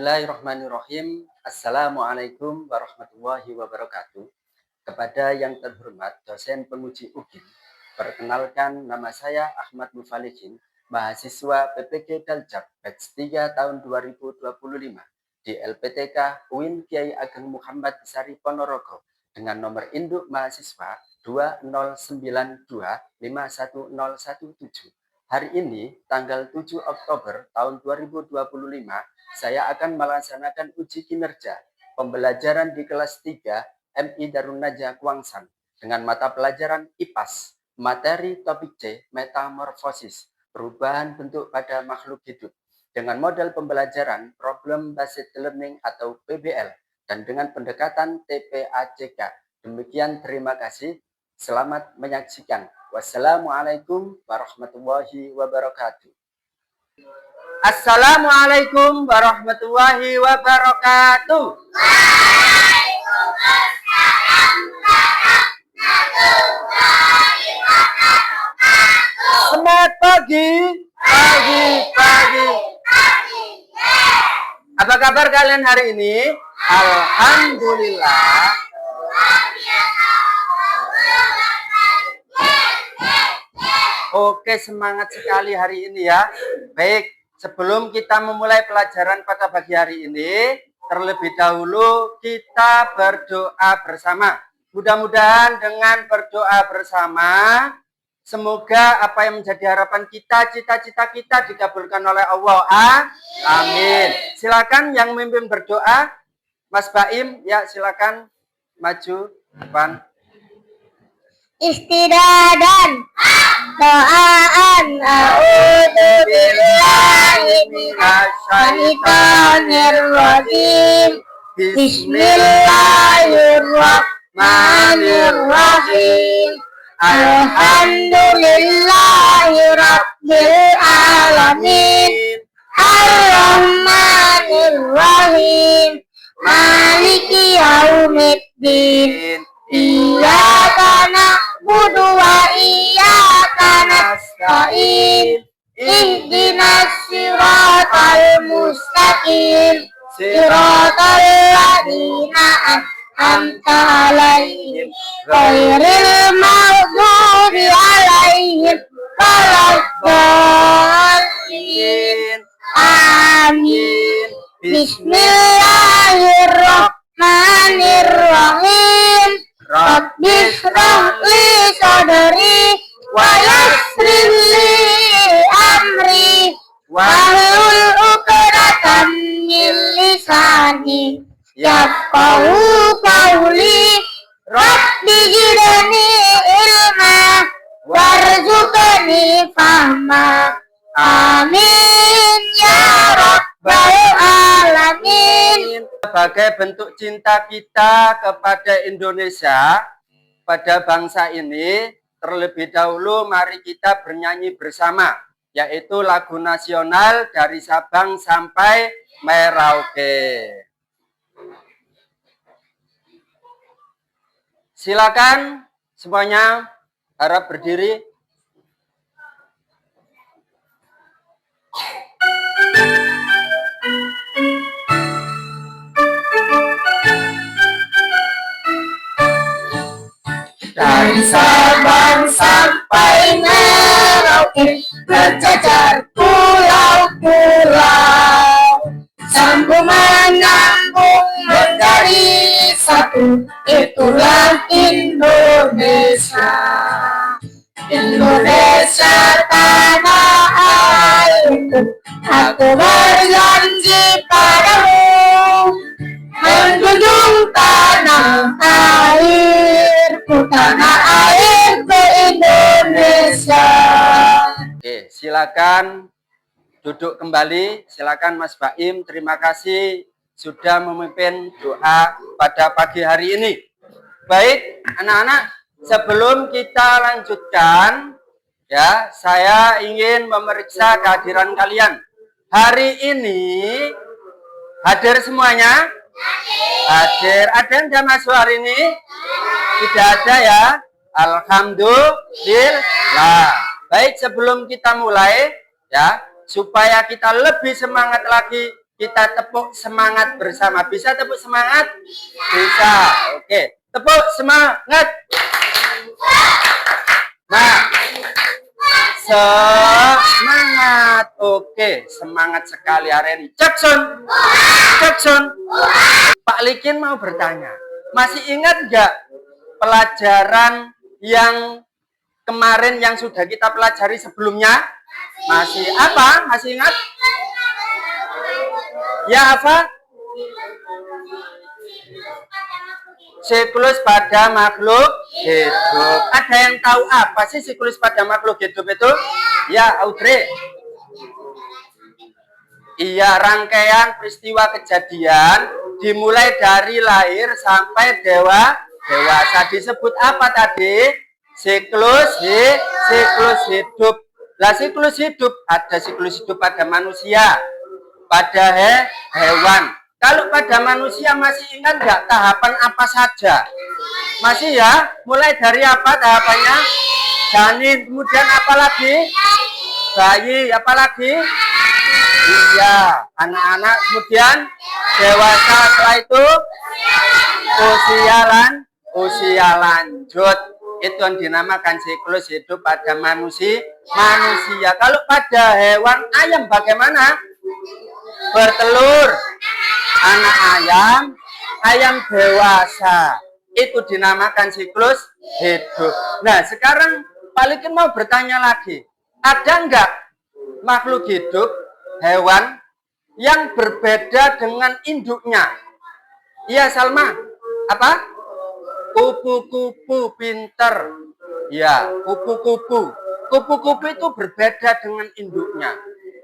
Bismillahirrahmanirrahim. Assalamualaikum warahmatullahi wabarakatuh. Kepada yang terhormat dosen penguji UGM, perkenalkan nama saya Ahmad Mufalihin, mahasiswa PPG Daljak batch 3 tahun 2025 di LPTK UIN Kiai Ageng Muhammad Sari Ponorogo dengan nomor induk mahasiswa 20925117. Hari ini, tanggal 7 Oktober tahun 2025, saya akan melaksanakan uji kinerja pembelajaran di kelas 3 MI Darun Najah Kuangsan dengan mata pelajaran IPAS, materi topik C, metamorfosis, perubahan bentuk pada makhluk hidup, dengan model pembelajaran Problem Based Learning atau PBL, dan dengan pendekatan TPACK. Demikian, terima kasih. Selamat menyaksikan. Wassalamualaikum warahmatullahi wabarakatuh. Assalamualaikum warahmatullahi wabarakatuh. Selamat pagi. Pagi. Apa kabar kalian hari ini? Alhamdulillah. Oke, semangat sekali hari ini ya. Baik, sebelum kita memulai pelajaran pada pagi hari ini, terlebih dahulu kita berdoa bersama. Mudah-mudahan dengan berdoa bersama, semoga apa yang menjadi harapan kita, cita-cita kita dikabulkan oleh Allah. Amin. Silakan yang memimpin berdoa, Mas Baim, ya silakan maju depan. Istiradan doaan a'udzu billahi minasyaitonir rajim. Bismillahirrahmanirrahim. Alhamdulillahi rabbil alamin. Ar-Rahmanir-Rahim. Maliki yaumiddin. Iyyaka na'budu wa iyyaka nasta'in. Ihdinas siratal mustaqim. Siratal ladzina an'amta 'alaihim ghairil maghdubi 'alaihim waladdallin. Amin. Bismillahirrahmanirrahim. Rabbi shrah li sadri wa yassir li amri wahlul 'uqdatam min lisani yafqahu qawli. Rabbi zidni ilma warzuqni fahma. Amin ya rabbal alamin. Sebagai bentuk cinta kita kepada Indonesia, pada bangsa ini, terlebih dahulu mari kita bernyanyi bersama, yaitu lagu nasional dari Sabang sampai Merauke. Silakan semuanya, harap berdiri. Dari Sabang sampai Merauke, berjajar pulau-pulau, sambung menyambung menjadi satu, itulah Indonesia. Indonesia tanah airku, aku berjanji padamu, menjunjung tanah airku, tanah airku Indonesia. Oke, silakan duduk kembali. Silakan Mas Baim, terima kasih sudah memimpin doa pada pagi hari ini. Baik, anak-anak, sebelum kita lanjutkan, ya, saya ingin memeriksa kehadiran kalian. Hari ini hadir semuanya? Hadir. Ada yang sudah masuk hari ini? Tidak ada ya? Alhamdulillah. Baik, sebelum kita mulai, ya, supaya kita lebih semangat lagi kita tepuk semangat bersama. Bisa tepuk semangat? Bisa. Oke, tepuk semangat. Nah, semangat. Oke, semangat sekali hari ini. Jackson. Jackson. Pak Likin mau bertanya, masih ingat nggak pelajaran yang kemarin yang sudah kita pelajari sebelumnya? Masih apa? Masih ingat? Ya apa? Siklus pada makhluk hidup. Ada yang tahu apa sih siklus pada makhluk hidup itu? Ya, Audrey. Iya, rangkaian peristiwa kejadian dimulai dari lahir sampai dewasa. Disebut apa tadi? Siklus hidup. Lah siklus hidup, ada siklus hidup pada manusia, pada hewan. Kalau pada manusia masih ingat nggak tahapan apa saja? Masih ya? Mulai dari apa tahapannya? Janin, kemudian apa lagi? Bayi, apa lagi? Iya, anak-anak, kemudian dewasa, setelah itu usia lanjut. Itu yang dinamakan siklus hidup pada manusia. Kalau pada hewan ayam bagaimana? Bertelur, anak ayam dewasa. Itu dinamakan siklus hidup. Nah, sekarang Pak Likin mau bertanya lagi. Ada enggak makhluk hidup, hewan, yang berbeda dengan induknya? Iya, Salma. Apa? Kupu-kupu pinter. Ya, kupu-kupu. Kupu-kupu itu berbeda dengan induknya.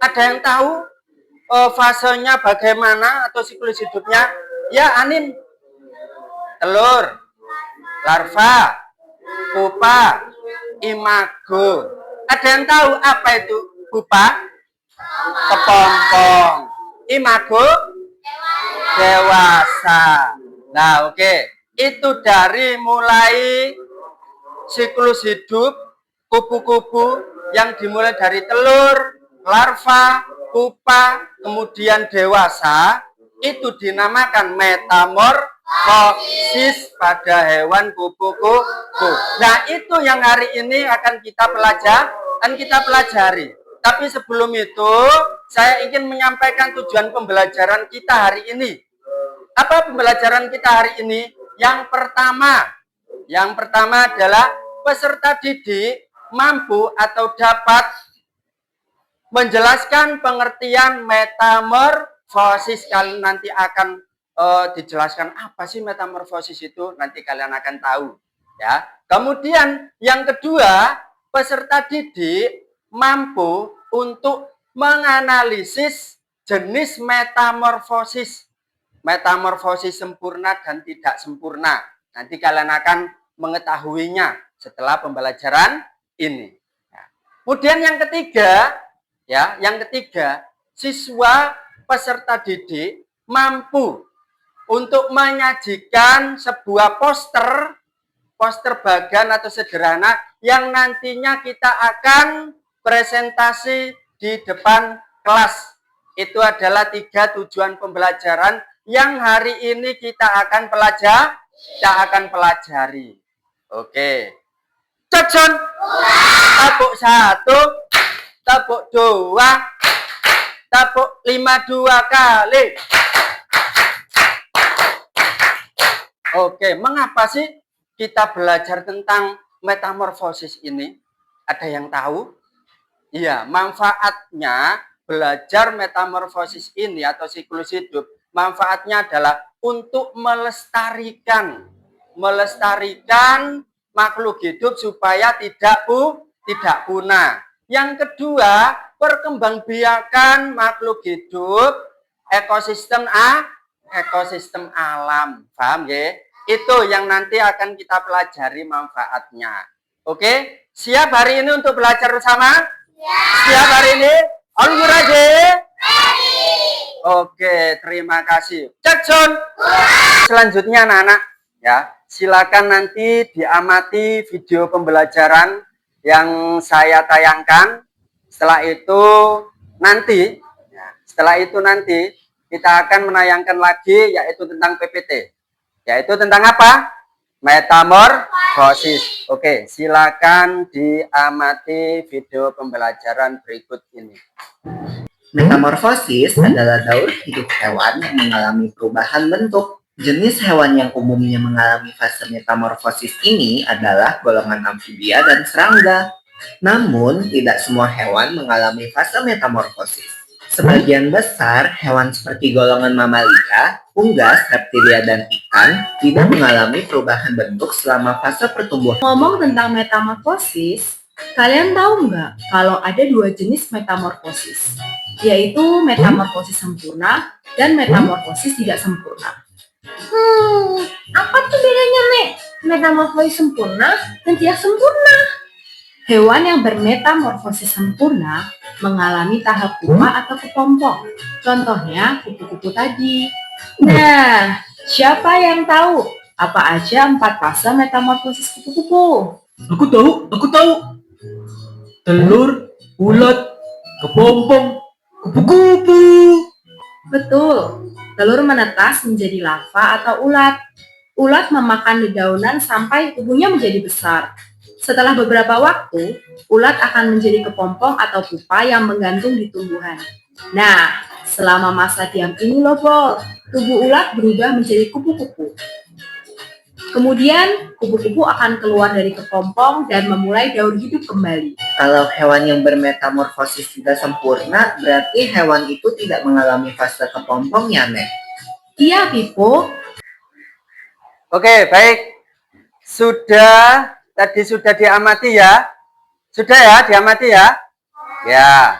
Ada yang tahu fasenya bagaimana atau siklus hidupnya? Ya, Anin. Telur, larva, pupa, imago. Ada yang tahu apa itu pupa? Kepompong. Imago? Dewasa. Nah, oke. Itu dari mulai siklus hidup kupu-kupu yang dimulai dari telur, larva, pupa, kemudian dewasa, itu dinamakan metamorfosis pada hewan kupu-kupu. Nah, itu yang hari ini akan kita pelajari. Tapi sebelum itu, saya ingin menyampaikan tujuan pembelajaran kita hari ini. Apa pembelajaran kita hari ini? Yang pertama adalah peserta didik mampu atau dapat menjelaskan pengertian metamorfosis. Kalian nanti akan dijelaskan apa sih metamorfosis itu, nanti kalian akan tahu ya. Kemudian yang kedua, peserta didik mampu untuk menganalisis jenis metamorfosis sempurna dan tidak sempurna. Nanti kalian akan mengetahuinya setelah pembelajaran ini. Kemudian yang ketiga, siswa peserta didik mampu untuk menyajikan sebuah poster bagan atau sederhana yang nantinya kita akan presentasi di depan kelas. Itu adalah 3 tujuan pembelajaran yang hari ini kita akan pelajari. Oke. Jackson. Tepuk 1, tepuk 2, tepuk 52 kali. Oke, mengapa sih kita belajar tentang metamorfosis ini? Ada yang tahu? Iya, manfaatnya belajar metamorfosis ini atau siklus hidup, manfaatnya adalah untuk melestarikan makhluk hidup supaya tidak punah. Yang kedua, perkembangbiakan makhluk hidup, ekosistem alam. Paham ya? Itu yang nanti akan kita pelajari manfaatnya. Oke? Siap hari ini untuk belajar bersama? Siap hari ini? Are you ready? Oke, terima kasih. Jackson. Selanjutnya anak-anak, ya, silakan nanti diamati video pembelajaran yang saya tayangkan. Setelah itu nanti kita akan menayangkan lagi yaitu tentang PPT. Yaitu tentang apa? Metamorfosis. Oke, silakan diamati video pembelajaran berikut ini. Metamorfosis adalah daur hidup hewan yang mengalami perubahan bentuk. Jenis hewan yang umumnya mengalami fase metamorfosis ini adalah golongan amfibia dan serangga. Namun, tidak semua hewan mengalami fase metamorfosis. Sebagian besar hewan seperti golongan mamalia, unggas, reptilia, dan ikan tidak mengalami perubahan bentuk selama fase pertumbuhan. Ngomong tentang metamorfosis, kalian tahu nggak kalau ada dua jenis metamorfosis, yaitu metamorfosis sempurna dan metamorfosis tidak sempurna. Apa tuh bedanya, Mek? Metamorfosis sempurna dan tidak sempurna. Hewan yang bermetamorfosis sempurna mengalami tahap pupa atau kepompong. Contohnya kupu-kupu tadi. Nah, siapa yang tahu apa aja 4 fase metamorfosis kupu-kupu? Aku tahu. Telur, ulat, kepompong, kupu-kupu. Betul, telur menetas menjadi larva atau ulat. Ulat memakan dedaunan sampai tubuhnya menjadi besar. Setelah beberapa waktu, ulat akan menjadi kepompong atau pupa yang menggantung di tumbuhan. Nah, selama masa diam ini loh, Bol, tubuh ulat berubah menjadi kupu-kupu. Kemudian, kupu-kupu akan keluar dari kepompong dan memulai daur hidup kembali. Kalau hewan yang bermetamorfosis tidak sempurna, berarti hewan itu tidak mengalami fase kepompong ya, Mek? Iya, Pipo. Oke, baik. Tadi sudah diamati ya? Sudah ya, diamati ya? Ya.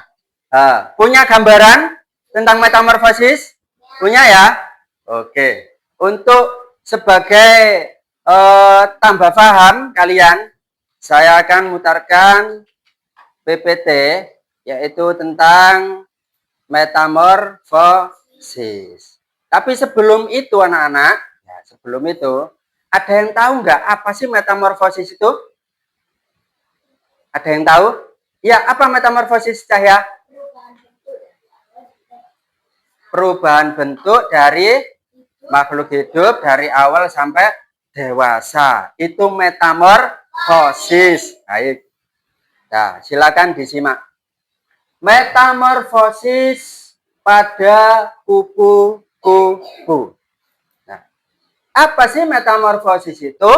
Punya gambaran tentang metamorfosis? Punya ya? Oke. Untuk sebagai tambah paham kalian, saya akan mutarkan PPT, yaitu tentang metamorfosis. Tapi sebelum itu anak-anak, sebelum itu, ada yang tahu nggak apa sih metamorfosis itu? Ada yang tahu? Ya, apa metamorfosis, Cahya? Perubahan bentuk dari makhluk hidup dari awal sampai dewasa. Itu metamorfosis. Baik. Nah, silakan disimak. Metamorfosis pada kupu-kupu. Apa sih metamorfosis itu?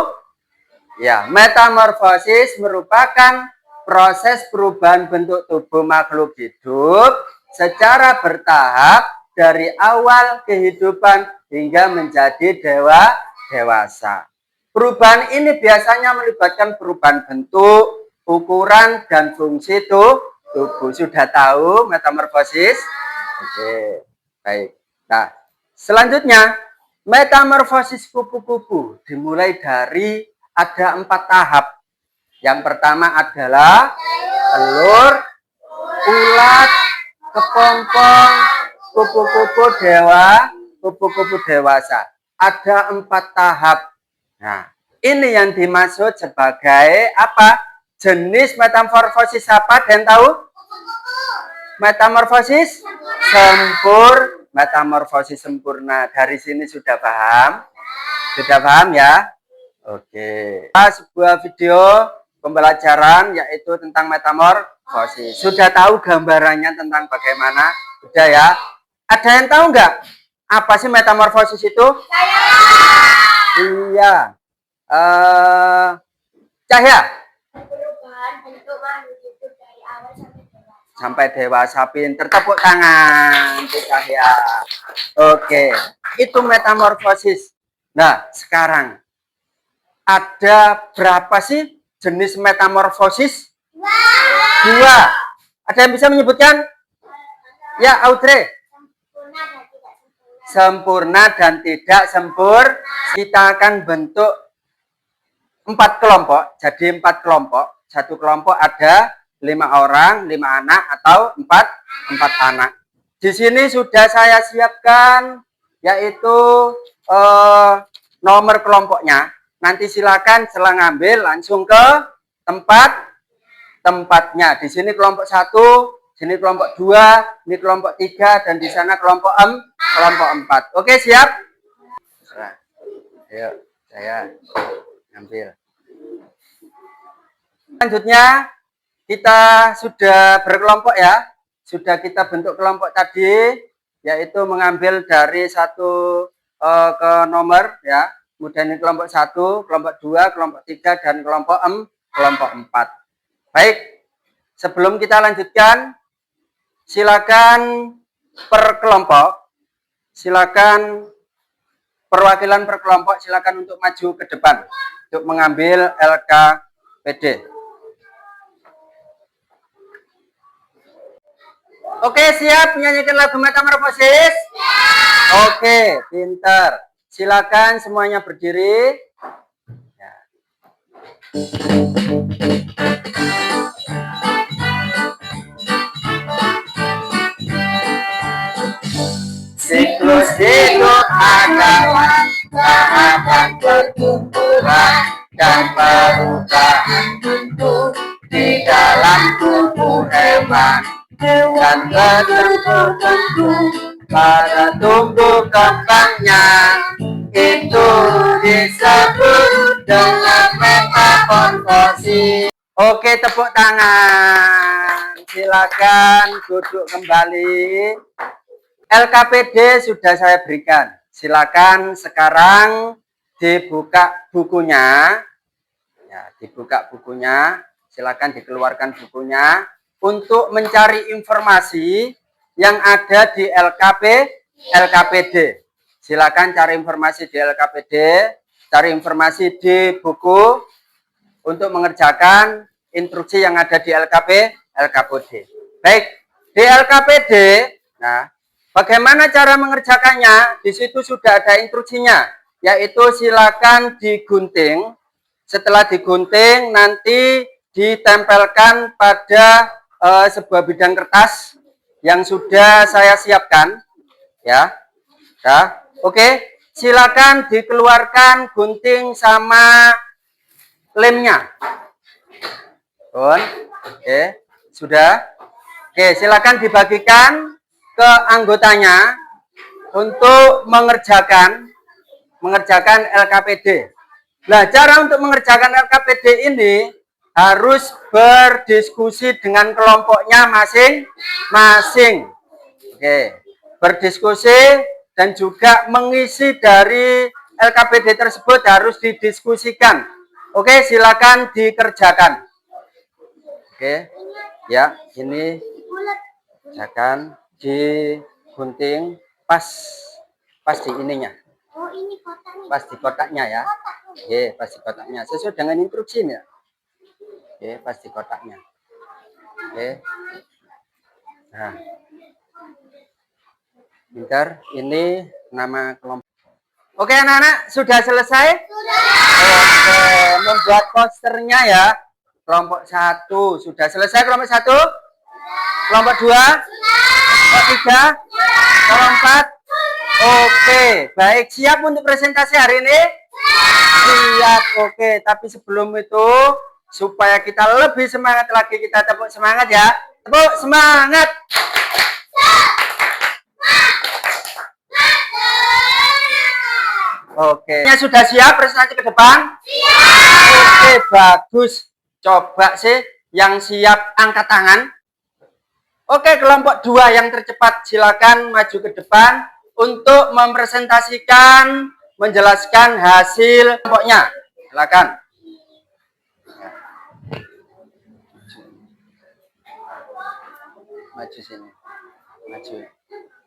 Ya, metamorfosis merupakan proses perubahan bentuk tubuh makhluk hidup secara bertahap dari awal kehidupan hingga menjadi dewasa. Perubahan ini biasanya melibatkan perubahan bentuk, ukuran, dan fungsi tubuh. Sudah tahu metamorfosis? Oke, baik. Nah, selanjutnya, metamorfosis kupu-kupu dimulai dari ada 4 tahap. Yang pertama adalah telur, ulat, kepompong, kupu-kupu dewasa. Ada 4 tahap. Nah, ini yang dimaksud sebagai apa? Jenis metamorfosis apa? Dan tahu? Metamorfosis metamorfosis sempurna. Dari sini sudah paham? Sudah paham ya? Oke. Sebuah video pembelajaran yaitu tentang metamorfosis. Sudah tahu gambarannya tentang bagaimana? Sudah ya? Ada yang tahu nggak? Apa sih metamorfosis itu? Iya. Cahya? Perubahan bentuk makhluk hidup dari awal sampai dewasa. Pinter, tepuk tangan untuk Cahya. Oke, itu metamorfosis. Nah, sekarang ada berapa sih jenis metamorfosis? 2. Ada yang bisa menyebutkan? Ya, Audrey. Sempurna dan tidak sempurna. Kita akan bentuk 4 kelompok. Jadi 4 kelompok. Satu kelompok ada 5 orang, 5 anak atau 4 anak. Di sini sudah saya siapkan yaitu nomor kelompoknya. Nanti silakan setelah ngambil langsung ke tempatnya. Di sini kelompok 1, sini kelompok 2, ini kelompok 3, dan di sana kelompok 4. kelompok 4. Oke, siap? Nah, ayo, saya ambil. Selanjutnya, kita sudah berkelompok ya. Sudah kita bentuk kelompok tadi, yaitu mengambil dari 1 ke nomor ya. Kemudian ini kelompok 1, kelompok 2, kelompok 3, dan kelompok 4. Baik, sebelum kita lanjutkan, silakan per kelompok, silakan perwakilan per kelompok, silakan untuk maju ke depan untuk mengambil LKPD. Oke, siap menyanyikan lagu Metamorfosis? Oke, pintar. Silakan semuanya berdiri. Ya. Siklus hidup adalah tahapan pertumbuhan dan perubahan bentuk di dalam tubuh hewan. Dan tertentu pada tumbuh kembangnya itu disebut dengan metamorfosis. Oke, tepuk tangan. Silakan duduk kembali. LKPD sudah saya berikan. Silakan sekarang dibuka bukunya. Ya, dibuka bukunya. Silakan dikeluarkan bukunya untuk mencari informasi yang ada di LKPD. Silakan cari informasi di LKPD, cari informasi di buku untuk mengerjakan instruksi yang ada di LKPD. Baik, di LKPD, nah, bagaimana cara mengerjakannya? Di situ sudah ada instruksinya, yaitu silakan digunting. Setelah digunting, nanti ditempelkan pada sebuah bidang kertas yang sudah saya siapkan, ya. Nah, oke, silakan dikeluarkan gunting sama lemnya. Oke, sudah. Oke, silakan dibagikan ke anggotanya untuk mengerjakan LKPD. Nah, cara untuk mengerjakan LKPD ini harus berdiskusi dengan kelompoknya masing-masing. Oke, berdiskusi dan juga mengisi dari LKPD tersebut harus didiskusikan. Oke, silakan dikerjakan. Oke, ya, ini kerjakan digunting pas di ininya. Oh, ini kotaknya. Pas di kotaknya ya. Oke, pas di kotaknya sesuai dengan instruksinya. Oke, pas di kotaknya. Oke. Nah. Pintar, ini nama kelompok. Oke, anak-anak, sudah selesai? Sudah. Oke, membuat posternya ya. Kelompok 1 sudah selesai, kelompok 1? Kelompok 2? Kelompok 3? Kelompok 4? Oke, baik, siap untuk presentasi hari ini? Siap, oke. Tapi sebelum itu, supaya kita lebih semangat lagi, kita tepuk semangat ya. Tepuk semangat. Oke. Sudah siap presentasi ke depan? Siap. Oke, bagus. Coba sih yang siap angkat tangan. Oke, kelompok 2 yang tercepat silakan maju ke depan untuk mempresentasikan, menjelaskan hasil kelompoknya. Silakan. Maju sini.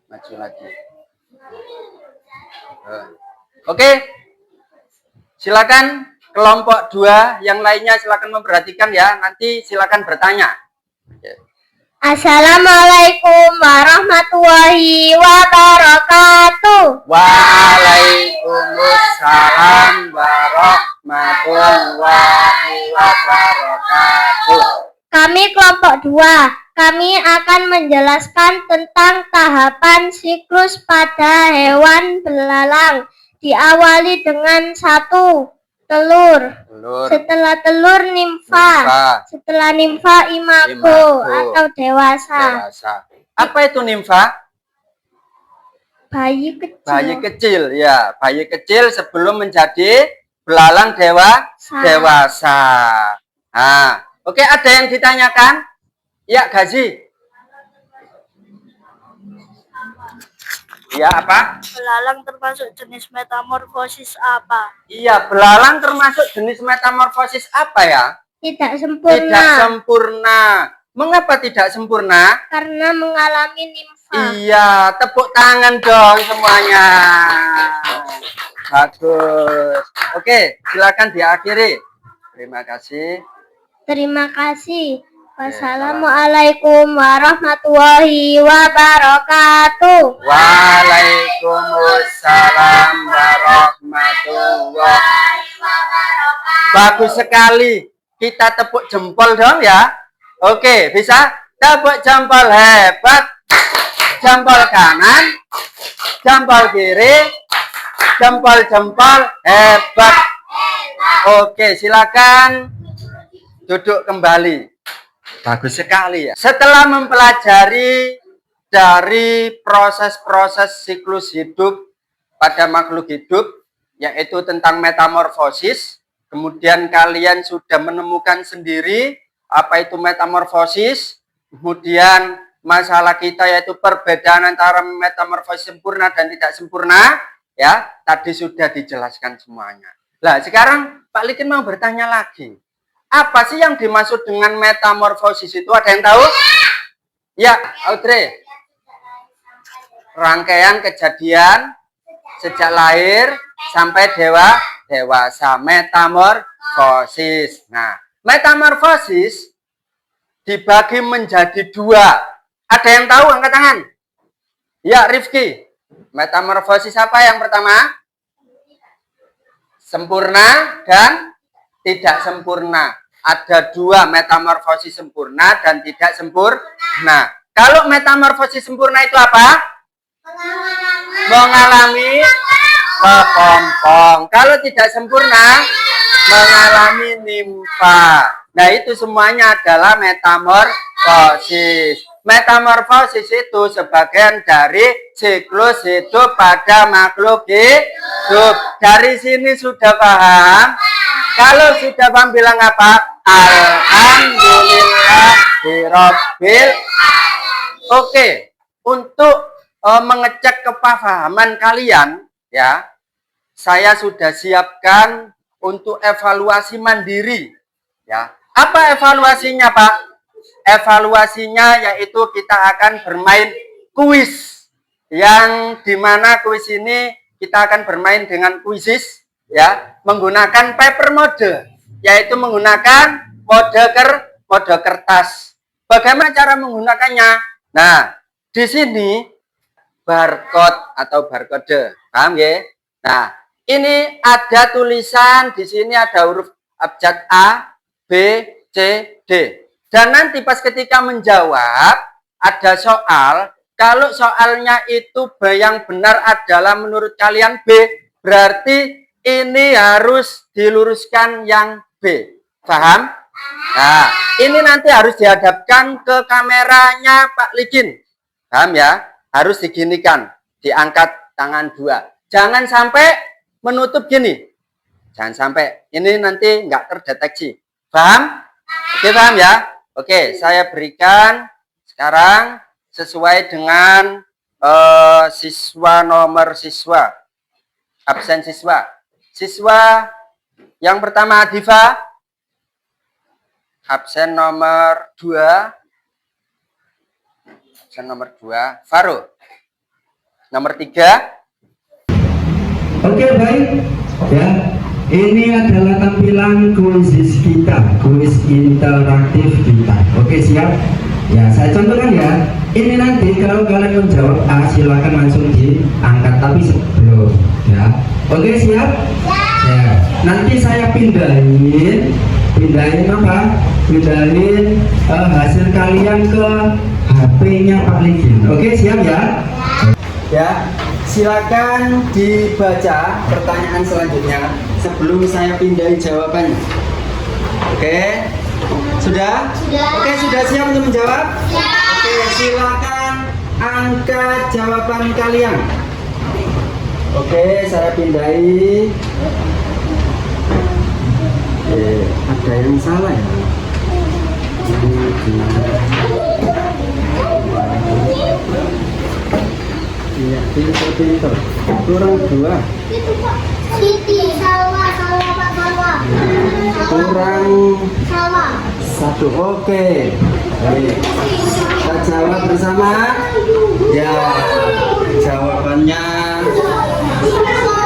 Maju lagi. Oke. Silakan kelompok 2 yang lainnya silakan memperhatikan ya. Nanti silakan bertanya. Assalamualaikum warahmatullahi wabarakatuh. Waalaikumsalam warahmatullahi wabarakatuh. Kami kelompok 2. Kami akan menjelaskan tentang tahapan siklus pada hewan belalang. Diawali dengan 1. Telur. Setelah telur nimfa. Setelah nimfa imago atau dewasa. Apa itu nimfa? Bayi kecil. Bayi kecil, ya. Bayi kecil sebelum menjadi belalang dewasa. Nah, oke, ada yang ditanyakan? Ya, Gazi. Iya, apa? Belalang termasuk jenis metamorfosis apa? Iya, belalang termasuk jenis metamorfosis apa ya? Tidak sempurna. Tidak sempurna. Mengapa tidak sempurna? Karena mengalami nimfa. Iya, tepuk tangan dong semuanya. Bagus. Oke, silakan diakhiri. Terima kasih. Terima kasih. Wassalamualaikum warahmatullahi wabarakatuh. Waalaikumsalam warahmatullahi wabarakatuh. Bagus sekali. Kita tepuk jempol dong ya. Oke, bisa? Tepuk jempol hebat. Jempol kanan, jempol kiri, jempol hebat. Oke, silakan duduk kembali. Bagus sekali ya. Setelah mempelajari dari proses-proses siklus hidup pada makhluk hidup, yaitu tentang metamorfosis, kemudian kalian sudah menemukan sendiri apa itu metamorfosis, kemudian masalah kita yaitu perbedaan antara metamorfosis sempurna dan tidak sempurna, ya, tadi sudah dijelaskan semuanya. Nah, sekarang Pak Likin mau bertanya lagi. Apa sih yang dimaksud dengan metamorfosis itu? Ada yang tahu? Ya, Audrey. Rangkaian kejadian sejak lahir sampai dewasa. Metamorfosis. Nah, metamorfosis dibagi menjadi dua. Ada yang tahu? Angkat tangan. Ya, Rifki. Metamorfosis apa yang pertama? Sempurna dan tidak sempurna. Ada dua, metamorfosis sempurna dan tidak sempurna. Kalau metamorfosis sempurna itu apa? Mengalami kepompong. Kalau tidak sempurna, mengalami nimfa. Nah, itu semuanya adalah metamorfosis. Metamorfosis itu sebagian dari siklus hidup pada makhluk hidup. Dari sini sudah paham? Kalau sudah paham bilang apa? Alhamdulillah birabbil. Oke, untuk mengecek kepahaman kalian, ya, saya sudah siapkan untuk evaluasi mandiri. Ya, apa evaluasinya, Pak? Evaluasinya yaitu kita akan bermain kuis, yang dimana kuis ini kita akan bermain dengan kuisis, ya, menggunakan paper mode, yaitu menggunakan mode kertas. Bagaimana cara menggunakannya? Nah, di sini barcode atau barcode, paham ya? Nah, ini ada tulisan, di sini ada huruf abjad A, B, C, D. Dan nanti pas ketika menjawab, ada soal. Kalau soalnya itu yang benar adalah menurut kalian B, berarti ini harus diluruskan yang B. Paham? Nah, ini nanti harus dihadapkan ke kameranya Pak Likin. Paham ya? Harus diginikan, diangkat tangan dua. Jangan sampai menutup gini. Jangan sampai, ini nanti nggak terdeteksi. Paham? Oke, paham ya? Oke, saya berikan sekarang sesuai dengan siswa nomor siswa. Absen siswa. Siswa yang pertama Diva. Absen nomor 2. Absen nomor 2 Faro. Nomor 3. Oke, baik. Ya. Ini adalah tampilan kuis kita, kuis interaktif kita. Oke, siap? Ya, saya contohkan ya. Ini nanti kalau kalian menjawab A, silakan langsung diangkat, tapi sebelum, ya. Oke, siap? Ya. Nanti saya pindahin apa? Pindahin hasil kalian ke HP-nya Pak Likin. Oke, siap ya? Ya, silakan dibaca pertanyaan selanjutnya sebelum saya pindahin jawabannya. Oke, sudah? Oke, sudah siap untuk menjawab? Oke, silakan angkat jawaban kalian. Oke, saya pindahi. Ada yang salah ya? Iya, pintar. Kurang 2. Siti, sawah, Pak, sawah. Kurang Sawah. 1. Oke. Baik. Kita jawab bersama. Ya, jawabannya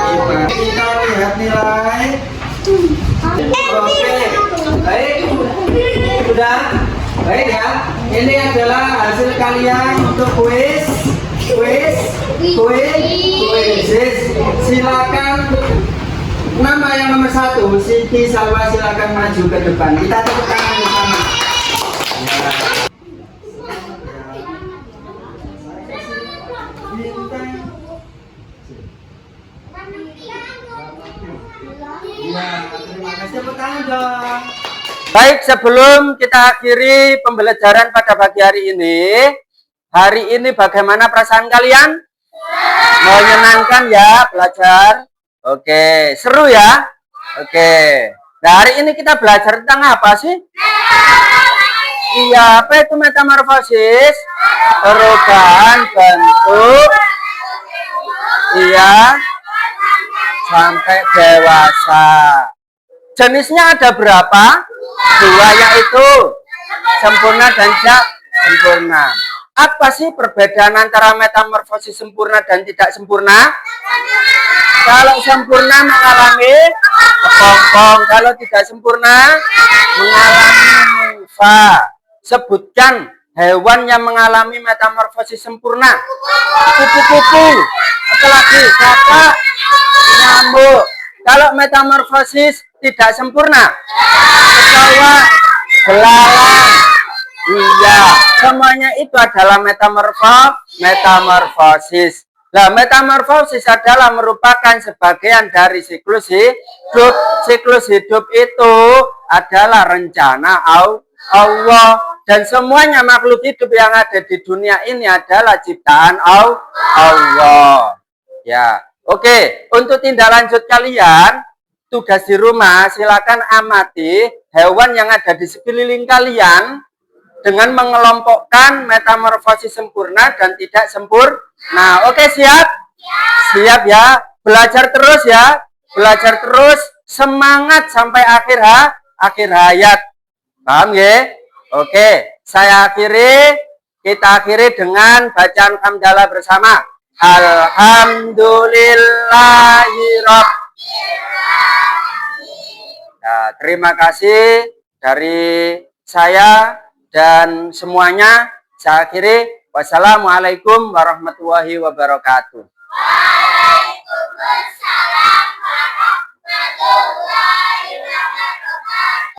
IPA. Kita lihat nilai. Oke. Baik. Sudah. Baik ya. Ini adalah hasil kalian untuk kuis. Silakan. Nama yang nomor 1, Siti Salwa, silakan maju ke depan. Kita tepuk tangan bersama. Ya, terima kasih, tepuk tangan dong. Baik, sebelum kita akhiri pembelajaran pada pagi hari ini bagaimana perasaan kalian? Menyenangkan ya belajar? Oke, seru ya? Oke. Nah, hari ini kita belajar tentang apa sih? Iya, apa itu metamorfosis? Perubahan bentuk. Iya. Sampai dewasa. Jenisnya ada berapa? 2, yaitu sempurna dan tidak sempurna. Apa sih perbedaan antara metamorfosis sempurna dan tidak sempurna? Kalau sempurna mengalami kepompong, kalau tidak sempurna mengalami nimfa. Sebutkan hewan yang mengalami metamorfosis sempurna. Kupu-kupu, apalagi kakak, nyamuk. Kalau metamorfosis tidak sempurna, kecoa, belalang. Iya, semuanya itu adalah metamorfosis. Nah, metamorfosis adalah merupakan sebagian dari siklus hidup. Siklus hidup itu adalah rencana Allah. Dan semuanya makhluk hidup yang ada di dunia ini adalah ciptaan Allah. Ya, oke. Untuk tindak lanjut kalian, tugas di rumah, silakan amati hewan yang ada di sekeliling kalian dengan mengelompokkan metamorfosis sempurna dan tidak sempurna. Oke, siap? Siap ya. Belajar terus ya. Belajar terus. Semangat sampai akhir hayat. Paham ya? Oke. Kita akhiri dengan bacaan hamdalah bersama. Alhamdulillahirabbil. Nah, terima kasih dari saya dan semuanya. Saya akhiri. Wassalamualaikum warahmatullahi wabarakatuh. Waalaikumsalam.